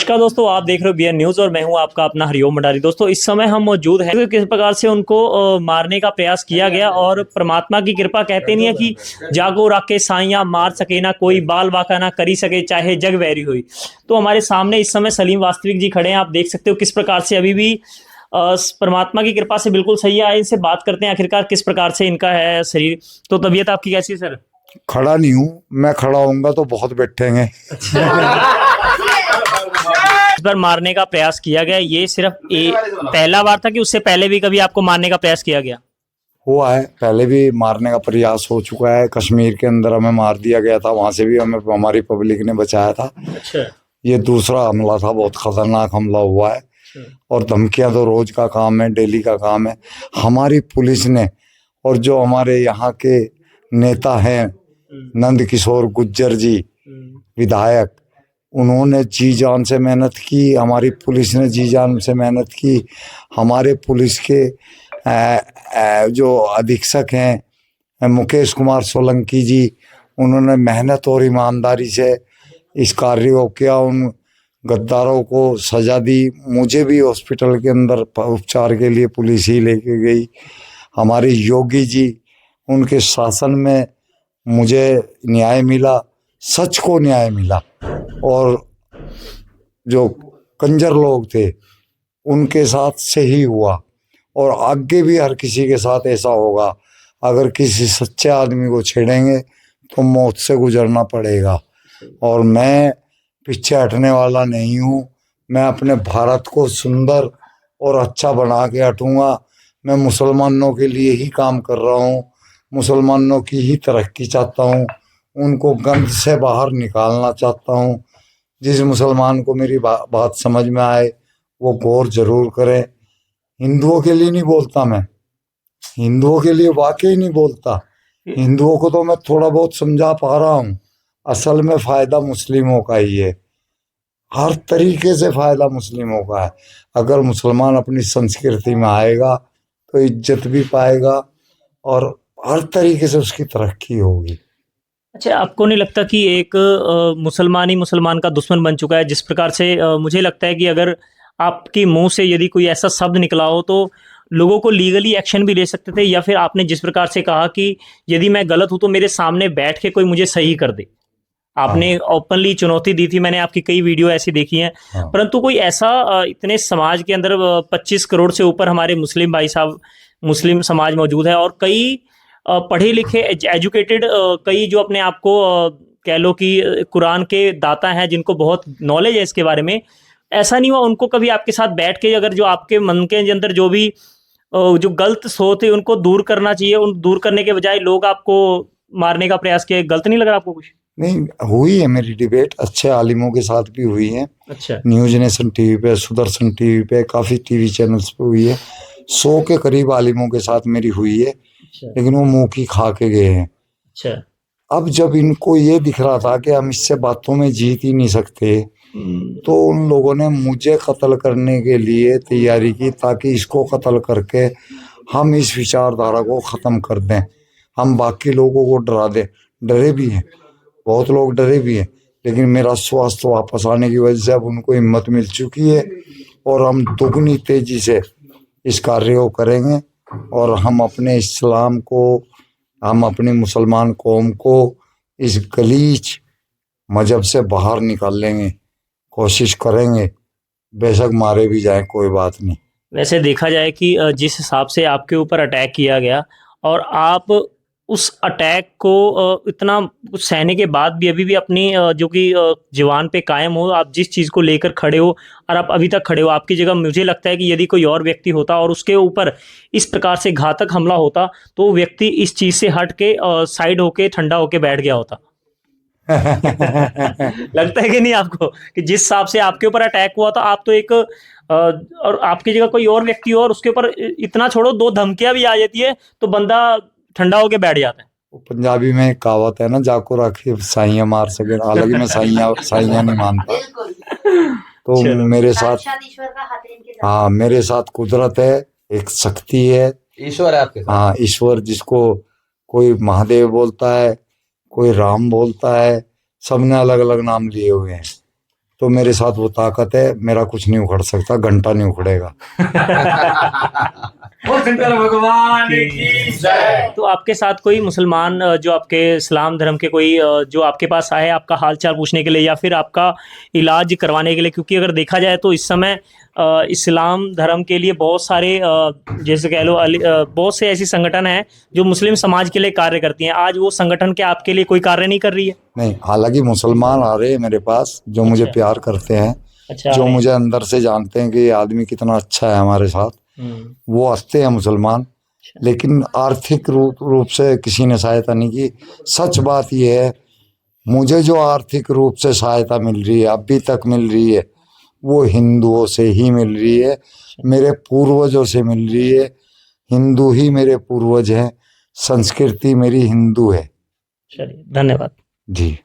नमस्कार दोस्तों, आप देख रहे हो बीएन न्यूज और मैं हूं आपका अपना हरिओम भंडारी। दोस्तों, इस समय हम मौजूद हैं किस प्रकार से उनको मारने का प्रयास किया गया और परमात्मा की कृपा कहते नहीं है कि जागो राखे साइयां मार सके ना कोई, बाल बाका ना करी सके चाहे जग वैरी हुई। तो हमारे सामने इस समय सलीम वास्तविक जी खड़े हैं। आप देख सकते हो किस प्रकार से अभी भी परमात्मा की कृपा से बिल्कुल सही है। इनसे बात करते हैं आखिरकार किस प्रकार से इनका है शरीर। तो तबीयत आपकी कैसी है सर? खड़ा नहीं हूँ मैं, खड़ा होऊंगा तो बहुत बैठेंगे। इस बार मारने का प्रयास किया गया, ये सिर्फ पहला बार था कि उससे पहले भी कभी आपको मारने का प्रयास किया गया? हुआ है, पहले भी मारने का प्रयास हो चुका है। कश्मीर के अंदर हमें मार दिया गया था, वहां से भी हमें हमारी पब्लिक ने बचाया था। अच्छा। ये दूसरा हमला था, बहुत खतरनाक हमला हुआ है। और धमकियां तो रोज का काम है, डेली का काम है। हमारी पुलिस ने और जो हमारे यहाँ के नेता हैं नंद किशोर गुज्जर जी विधायक, उन्होंने जी जान से मेहनत की। हमारी पुलिस ने जी जान से मेहनत की। हमारे पुलिस के जो अधीक्षक हैं मुकेश कुमार सोलंकी जी, उन्होंने मेहनत और ईमानदारी से इस कार्य को किया। उन गद्दारों को सजा दी। मुझे भी हॉस्पिटल के अंदर उपचार के लिए पुलिस ही लेके गई। हमारे योगी जी, उनके शासन में मुझे न्याय मिला, सच को न्याय मिला। और जो कंजर लोग थे उनके साथ सही हुआ, और आगे भी हर किसी के साथ ऐसा होगा। अगर किसी सच्चे आदमी को छेड़ेंगे तो मौत से गुजरना पड़ेगा। और मैं पीछे हटने वाला नहीं हूँ। मैं अपने भारत को सुंदर और अच्छा बना के हटूँगा। मैं मुसलमानों के लिए ही काम कर रहा हूँ, मुसलमानों की ही तरक्की चाहता हूँ, उनको गंद से बाहर निकालना चाहता हूँ। जिस मुसलमान को मेरी बात समझ में आए वो गौर जरूर करे। हिंदुओं के लिए नहीं बोलता मैं, हिंदुओं के लिए वाकई नहीं बोलता। हिंदुओं को तो मैं थोड़ा बहुत समझा पा रहा हूँ, असल में फायदा मुस्लिमों का ही है। हर तरीके से फायदा मुस्लिमों का है। अगर मुसलमान अपनी संस्कृति में आएगा तो इज्जत भी पाएगा और हर तरीके से उसकी तरक्की होगी। अच्छा, आपको नहीं लगता कि एक मुसलमान ही मुसलमान का दुश्मन बन चुका है? जिस प्रकार से मुझे लगता है कि अगर आपके मुंह से यदि कोई ऐसा शब्द निकला हो तो लोगों को लीगली एक्शन भी ले सकते थे, या फिर आपने जिस प्रकार से कहा कि यदि मैं गलत हूं तो मेरे सामने बैठ के कोई मुझे सही कर दे, आपने ओपनली चुनौती दी थी। मैंने आपकी कई वीडियो ऐसी देखी हैं। परंतु कोई ऐसा इतने समाज के अंदर 25 करोड़ से ऊपर हमारे मुस्लिम भाई साहब, मुस्लिम समाज मौजूद है, और कई पढ़े लिखे एजुकेटेड, कई जो अपने आप को कह लो कि कुरान के दाता हैं, जिनको बहुत नॉलेज है इसके बारे में। ऐसा नहीं हुआ उनको कभी आपके साथ बैठ के, अगर जो आपके मन के अंदर जो भी जो गलत सोच है उनको दूर करना चाहिए, उन दूर करने के बजाय लोग आपको मारने का प्रयास किया? गलत नहीं लग रहा आपको कुछ? नहीं, हुई है मेरी डिबेट अच्छे आलिमों के साथ भी हुई है। अच्छा। न्यूज नेशन टीवी पे, सुदर्शन टीवी पे, काफ़ी टीवी चैनल्स पे हुई है। 100 के करीब आलिमों के साथ मेरी हुई है। अच्छा। लेकिन वो मुंह की खा के गए हैं। अच्छा। अब जब इनको ये दिख रहा था कि हम इससे बातों में जीत ही नहीं सकते, तो उन लोगों ने मुझे कत्ल करने के लिए तैयारी की, ताकि इसको कत्ल करके हम इस विचारधारा को ख़त्म कर दें, हम बाकी लोगों को डरा दें। डरे भी हैं, बहुत लोग डरे भी हैं, लेकिन मेरा स्वास्थ्य वापस आने की वजह से अब उनको हिम्मत मिल चुकी है और हम दुगनी तेजी से इस कार्य को करेंगे। और हम अपने इस्लाम को, हम अपनी मुसलमान कौम को इस गलीच मजहब से बाहर निकाल लेंगे, कोशिश करेंगे। बेशक मारे भी जाए, कोई बात नहीं। वैसे देखा जाए कि जिस हिसाब से आपके ऊपर अटैक किया गया, और आप उस अटैक को इतना कुछ सहने के बाद भी अभी भी अपनी जो कि जुबान पे कायम हो, आप जिस चीज़ को लेकर खड़े हो और आप अभी तक खड़े हो। आपकी जगह मुझे लगता है कि यदि कोई और व्यक्ति होता और उसके ऊपर इस प्रकार से घातक हमला होता तो वो व्यक्ति इस चीज़ से हट के साइड होके ठंडा होके बैठ गया होता। लगता है कि नहीं आपको कि जिस हिसाब से आपके ऊपर अटैक हुआ था, आप तो एक और आपकी जगह कोई और व्यक्ति हो और उसके ऊपर इतना छोड़ो, 2 धमकियां भी आ जाती है तो बंदा ठंडा होके बैठ जाता है। पंजाबी में एक कहावत है ना, जाको राखी साइयां मार सके। हालांकि मैं साइयां नहीं मानता। तो मेरे साथ, हाँ, मेरे साथ कुदरत है, एक शक्ति है, ईश्वर है आपके साथ। हाँ, ईश्वर, जिसको कोई महादेव बोलता है, कोई राम बोलता है, सबने अलग अलग नाम लिए हुए हैं। तो मेरे साथ वो ताकत है, मेरा कुछ नहीं उखड़ सकता, घंटा नहीं उखड़ेगा। शंकर भगवान की जय। तो आपके साथ कोई मुसलमान जो आपके इस्लाम धर्म के कोई जो आपके पास आए आपका हालचाल पूछने के लिए या फिर आपका इलाज करवाने के लिए, क्योंकि अगर देखा जाए तो इस समय इस्लाम धर्म के लिए बहुत सारे जैसे कह लो बहुत से ऐसी संगठन हैं जो मुस्लिम समाज के लिए कार्य करती हैं, आज वो संगठन क्या आपके लिए कोई कार्य नहीं कर रही है? नहीं, हालांकि मुसलमान आ रहे हैं मेरे पास जो मुझे अच्छा। प्यार करते हैं, अच्छा, जो मुझे अंदर से जानते हैं कि ये आदमी कितना अच्छा है हमारे साथ, वो हंसते हैं मुसलमान, लेकिन आर्थिक रूप से किसी ने सहायता नहीं की। सच बात यह है, मुझे जो आर्थिक रूप से सहायता मिल रही है अभी तक मिल रही है वो हिंदुओं से ही मिल रही है, मेरे पूर्वजों से मिल रही है। हिंदू ही मेरे पूर्वज हैं, संस्कृति मेरी हिंदू है। चलिए, धन्यवाद जी।